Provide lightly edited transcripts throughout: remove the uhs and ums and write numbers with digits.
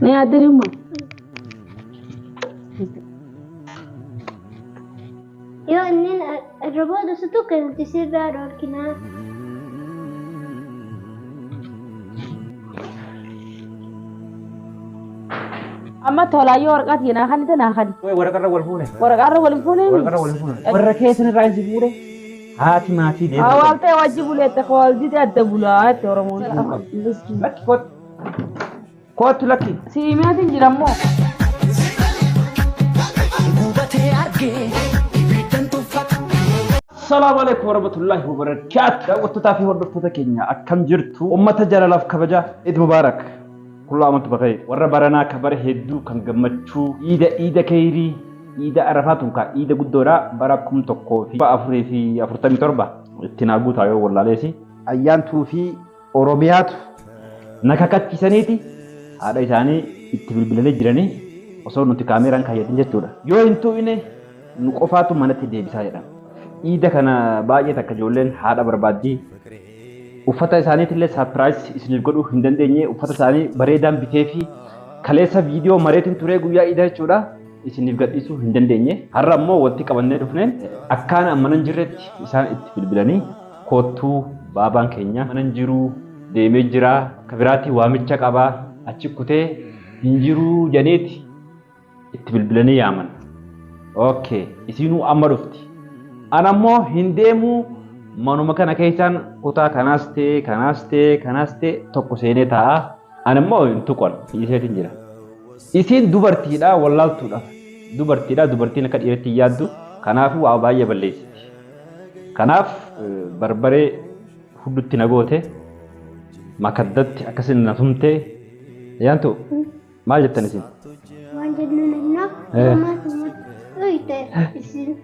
Ni adirima. Yo ini robot itu kan disirra dorkina. Amma tola yo warqat yana kan ta na kan. Waraqarra wal fuune. Warqarra wal fuune. Waraqarra wal fuune. Warra keessan irraa isin fuudhe. Haati maatii deema. Awwalte wajibu lette qoldi adda bulaa te oromoon. Lakki kot. Kootu lakki. Siimaatiin jirammoo. Assalamu alaikum warahmatullahi wabarakatuh. Daawwattoota fi hordoftoota keenya akkam jirtu? Uummata jaalalaaf kabaja Eid Mubarak. Kullu amantu bakay. Warra baranaa kabara hedduu kan gammachuu Eid Kayrii Eid Arafaatun ka Eid guddoodha bara 1447 itti naagu taayoo wallaaleesi. Ayyaantuu fi Oromiyaatu nakakachisaniiti haadha isaanii itti bilbilanii jiranii osoo nuti kaameraan kaayyadin jechuudha. Yoo hin tu'ine nu qofaatu manatti deebisaa jedhama. Eid kana baay'ee takka ijoolleen haadha barbaaddi. Uffata isaaniitillee surprise isiniif godhuu hin dandeenye uffata isaanii bareedaan bitee fi kaleessa viidiyoo mareetiin turee guyyaa Eid jechuudha isiniif gadhiisuu hin dandeenye. Har'a immoo wanti qabannee dhufneen akkaan ammanan jirretti isaan itti bilbilanii koottuu baabaan keenya manan jiruu deemee jira kabiraatti waamicha qabaa achi kutee hin jiruu janeeti itti bilbilanii yaaman. Okay, isinuu amma dhufti. Ana immoo hin deemuu manuma kana keessaan kutaa kanaas ta'e tokko seenee taa'a. Ana immoo hin tuqon iseetiin jira. Isiin dubartiidha wallaaltuudha. Dubartiin akka dhiiratti yaaddu kanaafuu waa baay'ee balleessiti. Kanaaf barbaree huddutti nagoote makaddatti akkasin na tumtee yaantu maal jettan isin? Waan jennuun innaa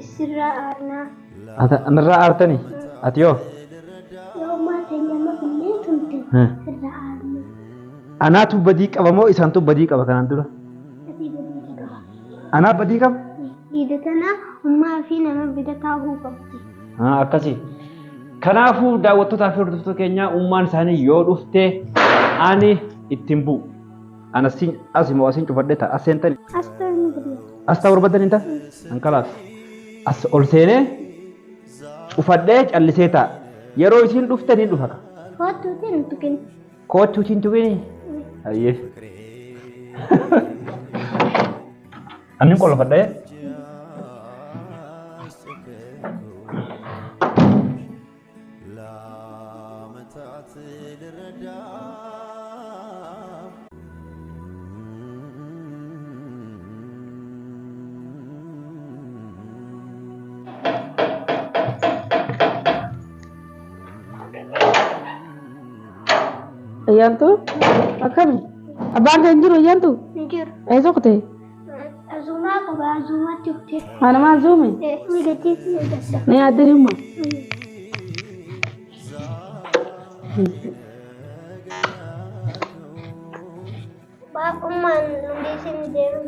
isirraa aarnaa. Anarraa aartanii? Ati yoo? Yoo maatiin nama kunneen tumte irraa aarnaa. Anaatu badii qaba moo isaantu badii qaba kanaan dura? Anaa badii qaba? Eid kana ummaa fi nama bida taa'uu qabdi. Akkasii. Kanaafuu daawwattootaa fi hordoftoota keenyaa ummaan isaanii yoo dhufte ani ittiin bu'u. Anasiin asimoo asiin cufadhee ta'a. As seentani? As ta'uu barbaadan ta'a? Ankalaas. As ol seenee cufadhee callisee ta'a. Yeroo isiin dhufte ni dhufa. Kootuutiin tuqin. Kootuutiin tuqin? Ayyee. Ani qolfadhee. Ayyantu akkami abbaan kan jiru ayyantu Jiru. eessa kutee Azumaa qaba azumaatti ufte. ana maal zuume Miidhagdeessi miidhagda. ni adirima Ummaan hundeessin deemu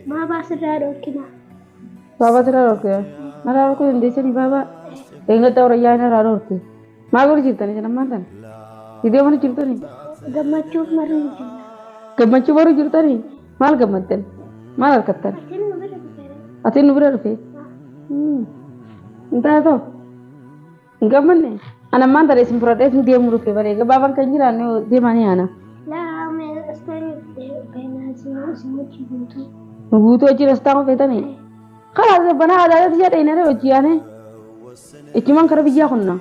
baabaa sirraa dhorkina. baaba tira dorke nara dorke hindeessani baaba eeggadda warayyaa nara dorke maal godhu jirtani isin ammaan tana idee mana jirtani Gammachuuf maruu jira. gammachuu baruu jirtani maal gammaddan maal harkattan Asin nu bira dhufeera. ati nu bira dhufe intaa ta'u hin gammanne ana ammaan tana isin fudhadhee isin deemuu dhufe balee gabaabaan kan jiraanne deemanii ana Laa mee astanii keenyaa isin wajjin guutuu. nu guutuu wajjin as taa'u feetanii kalaas banaa adaadatti jedhee nare hojii yaane ichumaan kara biyyaa kunna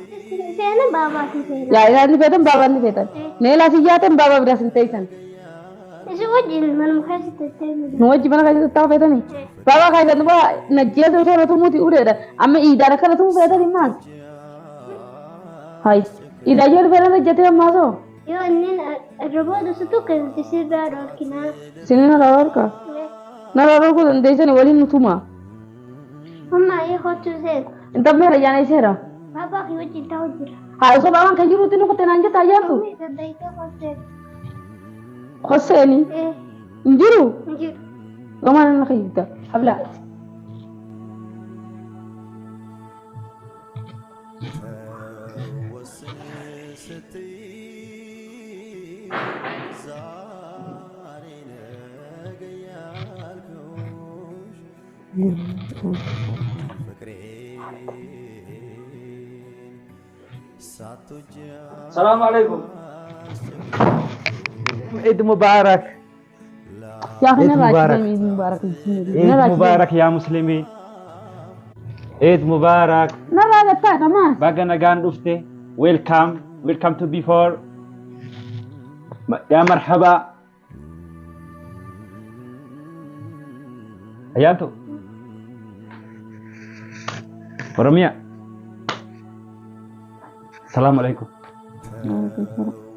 Seena baabaatu seena. yaa isaan ni feetan baabaan ni feetan neelaa si jaaten baabaa biraa sin teessan Isin wajjin manuma keessatti deemu. nu wajji mana keessatti taa'u feetanii baabaa kaayisan duba najjeesa osoo na tumuuti uleedha amma iidaan akkana tumuu feetanii maal hay iidaa yoo dhufee nama jatee ammaasoo Yoo inni robot itu kan disirra dorkina. sini na rawarka na rawarku dandeessani waliin nu tuma Amma ye hotu sen. inta meera yaana iseera Baba ki wajjin ta'u jira. haa osoo baabaan kan jiruutti nu kutte naan jetta ayyaantu Daddaita hotu. hosseeni hin jiru Jiru. gamaan na kayyibda hablaa السلام عليكم. عيد مبارك. يا أخي عيد نراجع مبارك. عيد مبارك عيد مبارك يا مسلمين. عيد مبارك. نراجع تاك ما Baga nagaan dhufte. Welcome. Welcome to before. يا مرحبا. Ayanto. Oromia. السلام عليكم.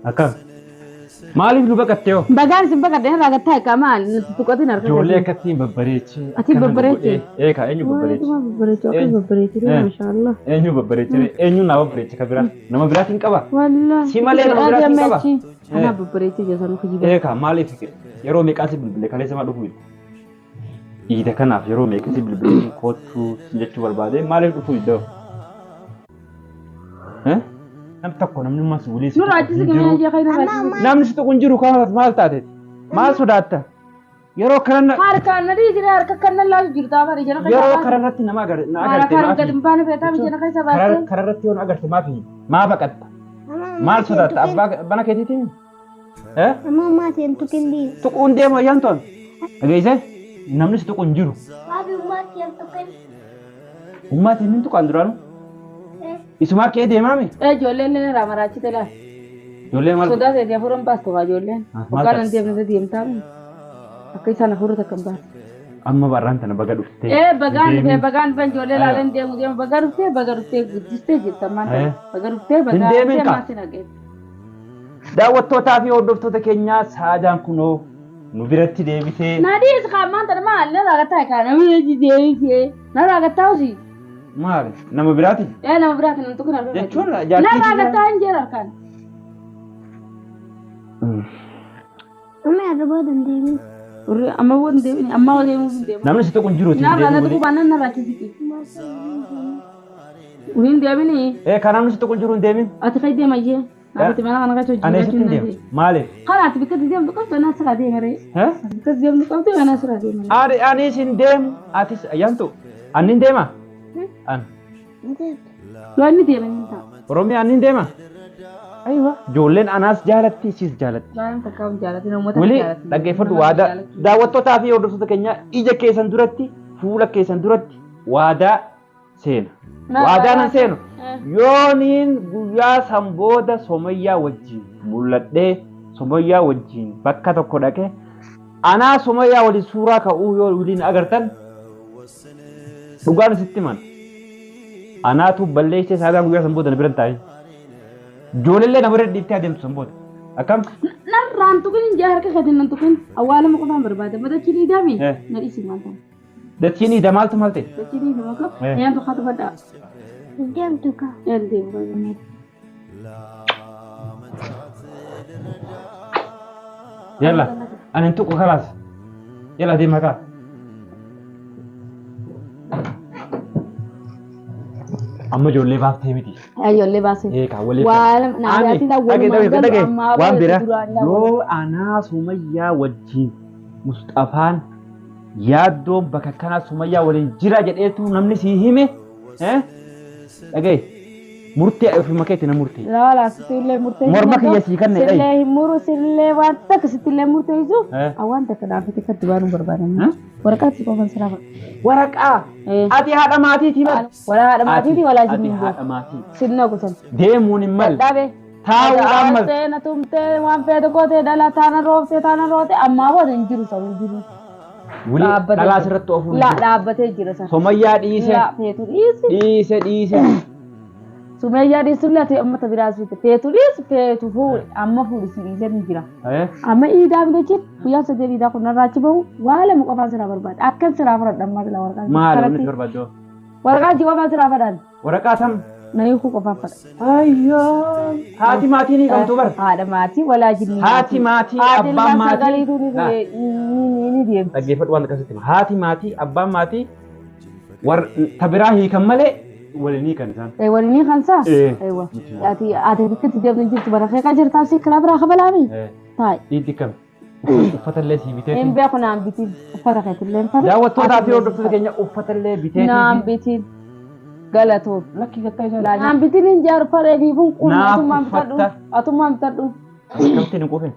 Akam. Maaliif nu baqattee? bagaan isin baqadhee naraga taak maal tuqatiin argata Ijoollee akkasiin babbareechee. Ati babbareechee? Eeka eenyu babbareechee? babbareecha akka babbareecha mashallah Eenyu babbareechee? Eenyu naa babbareechee ka biraa? Nama biraatiin qaba? wallahi Si malee nama biraatiin qaba? ana babbareecha jesan ku jiba Eeka maaliif yeroo meeqaasi bilbilee kaleessa maa dhufu? Iida kanaaf yeroo meeqaasi bilbilee kootu jechuu barbaade maaliif dhufu iddoo? Nam tokko namni mas waliis. nura ajisi gamana je khayna raajisi Namni si tokko hin jiru kanaaf maal taate? Maal sodaatta? Yeroo kana harka nadi jira harka kanna laa jirta bari jana yeroo kararratti nama agarte harka gadin baane beeta mi jana kaysa baate kararratti yoo agarte maafi maa baqatta? Maal sodaatta? Abbaa bana keetiitiin? Amma maatiin tuqindi. Tuquun deema yantoon. Dhageesse namni si tokko hin jiru. Abi maatiin tuqindi. Ummaatiin hin tuqaan duraanu. Isumaa kee deemaami? ijoolleen ne ramaraachite laa Ijoollee maal? sodaa ta'e furan baastu kaa ijoolleen waggaan an deemnee deemtaa akka isaan afurri takka hin baatu Amma barraan tana baga dhuftee. bagaan ban ijoollee laaleen deemu deemu baga dhuftee guddistee jirta maanta baga dhuftee Hin deemin bagaa kaa? maasin hagee Daawwattootaa fi hordoftoota keenyaa saajaan kunoo nu biratti deebisee. Nadis kaman tadi mal na raga tai kana mi ji de na raga tausi Maali? Nama biraati? nama berat untuk kenal Jechuun na jaartii raga tai anjir kan Amma arba dandeemi. uri amma won de ni amma won de mu de Namni si tokko hin jiru. na raga tu banan na raga siki uri de ni Kan namni si tokko hin jiru hin deemin? ati kai de maje na ati mana kana ka Ani sitti hin deemu. Maali? kana ati bikati de mu kan na sira de mere bikati de mu kan na sira de mere Anis hin deemu. Atis ayyaantu. Ani hin deema? An. lo ni de men ta Oromiyaa ani hin deema? Aywa. Ijoolleen anaas jaalatti isiis jaalatti. jalan takam jalan na mota Wali dhaggeeffadhu waadaa daawwattootaa fi hordoftoota keenya ija keessan duratti fuula keessan duratti waadaa seena. Waadaa nan seenu. Yooniin guyyaa san booda Somayyaa wajjin mul'adhee Somayyaa wajjin bakka tokko dhaqee anaa Somayyaa waliin suuraa ka'uu yoo waliin agartan dhugaan sitti himan. Anaatu balleessee saadaan guyyaa san booda na bira taa'e. Ijoollee nama irra dhiittee adeemtu san booda. Akkam? narraan tukin jahar ka kadin nan tukin awala mo ko fam berbada mata cili dami ngadi si mantan Dachiin ida maaltu maal ta'e? cili ni mako yan to khatu bada Diam tuka. yan de mo Yalla, ani hin tuqu khalaas. Yalla deemaa kaa. Amma ijoollee baaftee miti. ayolle base Eegaa waliin. wala na ayati da wala waan bira yoo anaa Sumayyaa wajjin Mustafaan yaaddoon bakka kanaa Sumayyaa waliin jira jedheetu namni sii hime dhagaye murtee ofuma keetti na murtee. la sitille murte Morma kiyya sii kanne dhayi. sille muru sille wanta ka sitille murte isu awanta ka dafete ka dibanu berbada warqat ko kan sirafa Waraqaa ati haadha maatiiti mal. wala hada matiti wala Ati jinni haadha maatii. sinna ko san Deemuun hin mal. dabe Taa'uudhaan mal. na tumte wan fede ko te dala tana rote amma bodan jiru sa jiru Wuli dhalaa asirratti ofuun la jiru. dhaabbate jira san Somayyaa dhiise. la feetu Dhiise. Sumayyaa dhiisulle ati amma tabiraa suute feetu fuudhe amma fuudhi si dhiisee ni jira amma iidaa bidachiin guyyaa sadii iidaa kun narraachi bahu waa lama qofaan siraa barbaada akkan siraa fudhadhan maatila warqaa Maal wanti barbaadu? warqaa ji qofaan siraa fudhan Waraqaa tam. na hiikuu qofaan fudhan Ayyoo. Haati maatii ni qabdu bar. haadha maatii walaa jinni Haati maatii abbaan maatii. ni deemti Dhaggeeffadhu waan akkasitti. Haati maatii abbaan maatii tabiraa hiikan malee waliin kan isaan. waliin kan saa ati bikkatti deemtu jirtu bara keeqa jirtaa si kilaa biraa kabalaami taa'e Dhiitti kam. uffatallee si bitee. Hin beeku naan bitiin uffata keetillee uffata. Daawwattootaa fi hordoftoota keenya uffatallee bitee. Naan bitiin galatoof. Lakki gattaa isaa. Naan bitiin hin jaaru faree fi kun atummaan bitadhu. Atummaan bitadhu. Kamtiin hin quufin.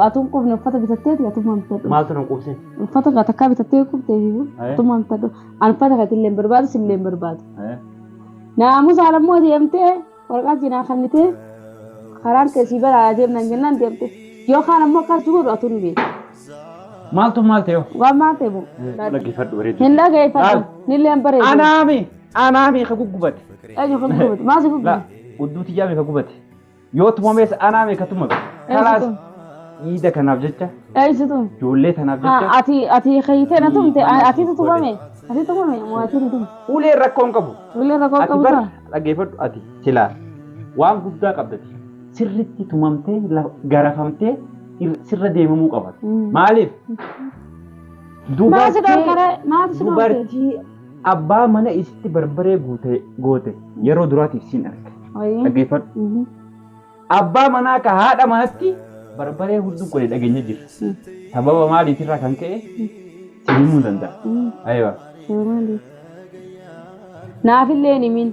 Atuun qufne uffata bitatteeti atummaan bitadhu. Maaltu nan quufsin? Uffata takkaa bitattee quuftee fi atummaan bitadhu. An uffata keetillee hin barbaadu sillee hin barbaadu. Naamusa alammoo deemtee waraqaa jinaa kannitee karaan keessii balaa deemnan jennaan deemte. Yookaan ammoo qarshii godhu atuun beeku. Maaltu maal ta'e? Waan maal ta'e boo? Dhaggeeffadhu bareedu. Hin dhaggeeffadhu. Nillee hin bareedu. Anaami ka guggubate. Eenyu ka guggubate? Maal si guggubate? Udduuti jaami ka gubbate. Yoo tumamees anaami ka tumame. Kalaas iida kanaaf jecha. Eeysitu? Ijoollee tanaaf jecha. Ati kayitee na tumte ati tumame. Ati tumame mootii ni tumte. Ulee rakkoon qabu. Ulee rakkoon qabu taa? Dhaggeeffadhu ati silaa waan guddaa qabdati. Sirritti tumamtee garafamtee sirra deemamuu qabata. Maaliif? Dubartii abbaa mana isitti barbaree goote yeroo duraatiif siin arge. Dhaggeeffadhu. Abbaa manaa ka haadha manatti barbaree hudduu godhe dhageenya jira. Sababa maaliitirraa kan ka'e si himuu danda'a. Ayiwa. Naafillee ni min.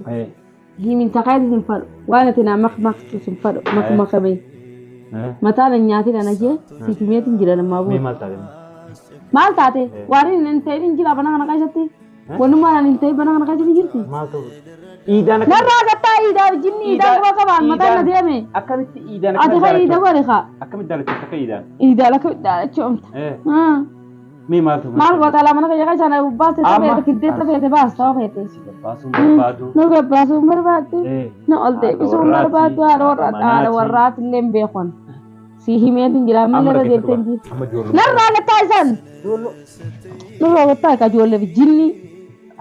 Himin takaatii sin fadhu. Waan ati naa makmaktu sin fadhu. Makmakamee. Mataan nyaati kana jee siitimeetiin jira namaa bu'u. Maal taate? Waan hin ta'in hin jira bana kana keessatti. Wanumaan hin ta'in bana kana keessatti jirti. Maal ta'u? Iidaan akka. Narraa gattaa iidaan jinni iidaan kuma qabaan mataan na deeme. Akkamitti iidaan akka. Ati kan iida godhe kaa. Akkamitti daalachuu akka iidaan. Iidaan akka daalachuu omta. Mee maaltu? Maal goota lama naka jaga sana baastee taphee kiddeetta feete baastaa feete. Baasuun barbaadu. Nu gabbaasuun barbaaddu. Nu ol deebisuun barbaaddu haadha warraati illee hin beekon. Si himeetiin jira miilara deemtee hin jiru. Narraa gattaa isaan. Nurraa gattaa ka ijoollee jinni.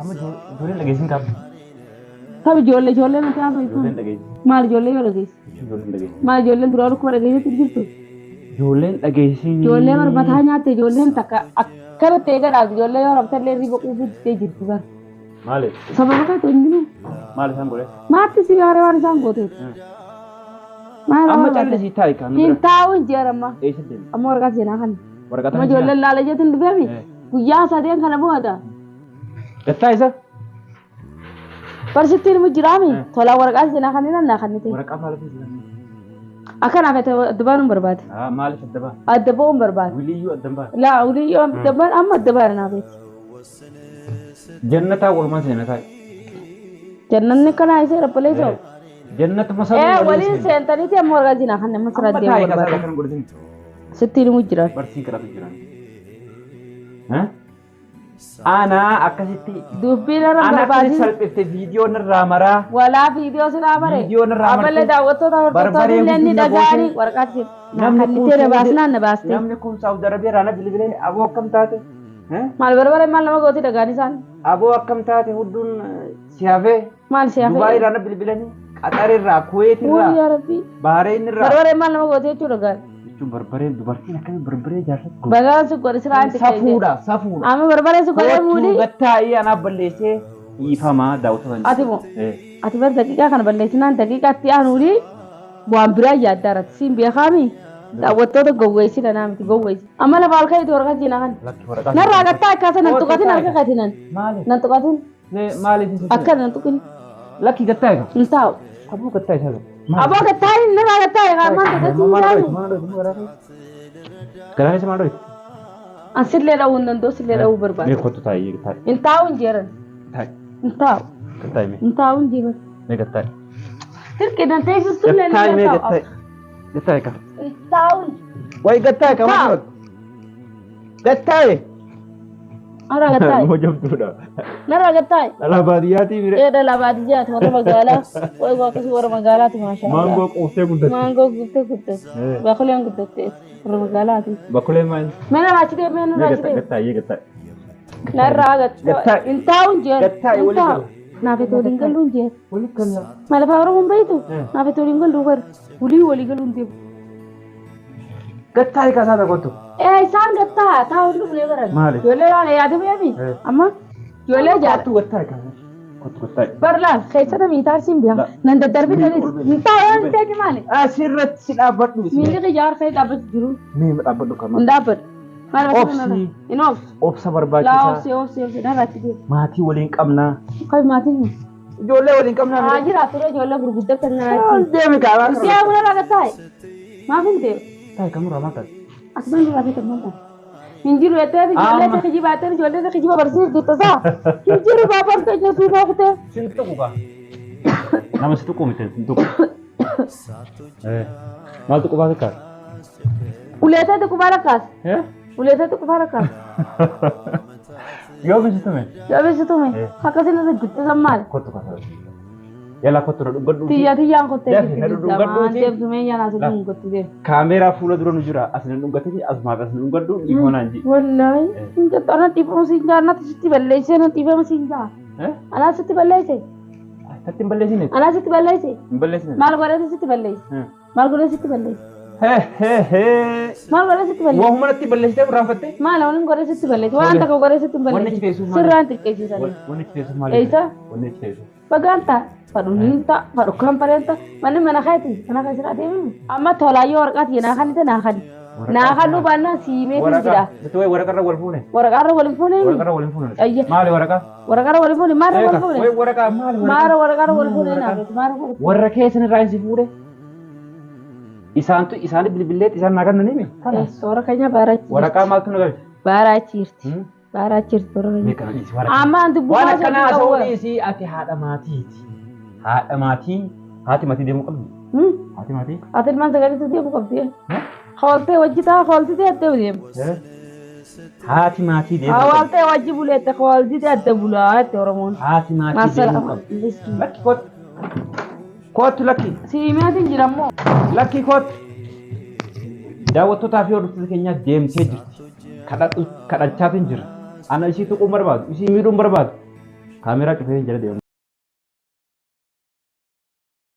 Amma ijoolleen dhageessin qabu. Tabi ijoollee nuti haasoo ibsu. Maal ijoollee yoo dhageessi? Maal ijoolleen duraa dhukkuma dhageessitti jirtu? Ijoolleen dhageessin. Ijoollee barbataa nyaatte ijoolleen takka akkanatti eegadhaaf ijoollee yoo rabtallee riba quufittee jirti bara. Maali? Sababa kan hundinuu. Maal isaan godhe? Maatti si baaree waan isaan gooteeti. Amma callisii taa'i kan hin taa'u hin jeeramma. Eessa deemu? Amma waraqaa seenaa kana. Waraqaa Amma ijoolleen laala jeetiin dhufeemi. Guyyaa sadeen kana bu'ata. Gattaa isa? Barsittiin mu jiraami. Tola waraqaa seenaa kan ilaalaa kan nuti. Waraqaa maaliif isa? Akkanaaf adda baanuun barbaade. Maaliif adda baa? Adda ba'uun barbaade. Wiliyyuu adda baa? Laa wiliyyuu adda baan amma adda baana naafeeti. Jannataa walumaa seenataa. Jannanni kanaa isee rabbalee ta'u. Jannatu masaluu waliin seentaniiti amma waraqaa seenaa kan nama sirraa deemu barbaade. Sittiin mu jiraan. Barsiin kadhatu jiraan. Ana akkasitti dubbiin irra barbaadin salphifte viidiyoon irraa maraa walaa viidiyoo silaa bare viidiyoon irraa martee aballe daawwattoota hordoftoota illee ni dhagaani waraqaatti namni teere baasnaan na baaste namni kun Saawud Arabiyaa irraa na bilbilee aboo akkam taate maal barbare maal nama gooti dhagaani isaan aboo akkam taate hudduun siyaafee maal siyaafee Dubaay irraa na bilbilanii Qatar irraa Kuwait irraa Bahrein irraa barbare maal nama gooti jechuudha dhagaani jechuun barbareen dubartiin akkami barbaree jaallatu bagaan su godhe siraan safuudha amma barbaree su godhe muudi gattaa'ii anaaf balleessee dhiifamaa daawwatu ati bar daqiiqaa kana balleessinaan daqiiqaatti aanuudhi waan biraa yaaddaa irratti siin beekaami daawwattoota gowweessi dhanaa miti gowweessi amma lafa halkan itti waraqaa jiina kan narraa gattaa akkaasa nan tuqatin harka katinan nan tuqatin akka nan tuqin lakki gattaa eega hin taa'u aboo gattaa isaa aboo gattaa hin narraa gattaa eega ammaan tuqatin Garaan isa maal dho'i? Asillee dha'uu hin danda'u sillee dha'uu barbaada. Mee kottu taa'ee gattaa. Hin taa'u hin jeeran. Hin taa'u. Gattaa mee? Hin taa'u hin jeeran. Mee gattaa. Hirqidan teessistuu illee gattaa mee gattaa. Gattaa eeka. Hin taa'u. Wayi gattaa eeka maal? Gattaa ee. Ara gattaa. Moo jabduudha. Nara gattaa. Dhala baadiyyaati mire. Dhala baadiyyaati warra magaalaa. Wayi waaqasi warra magaalaati maashaa. Maangoo quuftee guddatte. Maangoo guuttee guddatte. Baquleen guddatte. Warra magaalaati. Baquleen maal? Mana raachitee mana raachitee. Gattaa yee gattaa. Narraa gattaa. Hin taa'u hin jeeran. Gattaa ee waliin galu. Naafete waliin galuu hin jeeran. Waliin galu. Malafaa Oromoon bayitu. Naafete waliin galuu bar. Walii galuu hin deemu. Gattaa eeka isaa tokkottu. Isaan gattaa taa'u dhufnee baran. Maali? Ijoollee waan yaadu beemi. Amma ijoollee jaatu. Gattaa eeka. Kottu kottai. Barlaaf keessa namni taarsiin biyaa nan daddarbi tanis taa'an ta'e maali? Asirratti si dhaabbadhu. Miilli xiyyaaraa ta'e dhaabbatu jiru. Mee dhaabbadhu kama. Ndaabbadhu. Maal Obsi. In obsi. Obsa Laa barbaachisaa. obsi dharraatti deemu. Maatii waliin qabnaa. Kai maatiin Ijoollee waliin qabnaa. haa jiraatu ijoollee gurguddaa kan nyaatti. Deemi kaabaa. Siyaa buna laga taa'e. Maaf hin ta'e? Taa'e kamurraa maal taate? Asuma hin raafee kan maal Hinjiru ettee ijoollee isa kijiba ettee ijoollee isa kijiba barsiis jirtu saa. Hinjiru baabaan keenya tuutaa kutee. Sin tuqu kaa. Nama si tuqu miti sin tuqu. Maal tuqu baate kaa? Uleetee tuqu baala kaas. Uleetee tuqu baala kaas. Yoo bisitu mee? Yoo bisitu mee? Akkasiin irra jirtu sammaal. Kottu kottu. Yala kottu na dhuggadhu. Tiyyaan kottee Yaa fi na jirtu dhuggadhu. jamaan deemtu mee yaanaa su dhunggattu deemu. Kaameeraa fuula dura nu jira. As na dhuggatanii asumaaf as na dhuggadhu dhiifoo naan ji. Wallaahi hin jettu ana dhiifamu siin jaa natti sitti balleessee na dhiifama siin jaa. Anaa sitti balleesse. Satti hin balleessine. Anaa sitti balleesse. Hin balleessine. Maal godhate sitti balleesse. Maal godhate sitti balleesse. Maal godhate sitti balleesse. Waa humna itti balleessitee irraanfattee? Maal waliin godhate sitti balleesse. Waan takka godhate sitti balleesse. Sirraan xiqqeessisan. Wanni itti teessu maali? Eessa? Wanni itti teessu. Baganta fadhulinta fadhu kamparenta manni mana kayti mana kayti sira deemu amma tolaayyoo warqaati naa kanite naa kani naa kanu banna siimee jira Betul waraqarra wal fuune. waraqarra waliin fuune Waraqarra wal fuune. Ayya. Maali waraqaa? waraqarra waliin fuune maara waliin fuune Waraqaa maali waraqaa? maara waraqarra waliin fuune naa beeku maara waliin Warra keessan irraa isin fuudhe. Isaan bilbileet isaan naa kannanii mi? fuune soora keenya baarachi Waraqaa maaltu nu galche? baarachiirti baarachiirti soora keenya Meeqanaa waraqaa? amma anti Waan bu'aa akkanaa isaa ta'uu ta'uu dhiisii ati haadha maatiiti. Haadha maatii haati maatii deemuu qabdi. Haati maatii? ati ilmaan sagalitti deemu qabdi hooltee wajjitaa hooltitee adda deemu Haati maatii deemuu qabdi. hawaaltee wajji buleette hooltitee adda bulaa itti oromoon Haati maatii deemuu qabdi. Lakki kootu. Kootu lakki. Siimaatiin jirammoo. Lakki kootu. Daawwattootaa fi hordoftoota keenyaa deemtee jirti. Kadhachaatiin jira. Ana ishii tuquun barbaadu. Ishii miidhuun barbaadu. Kaameeraa cufee jala deemu.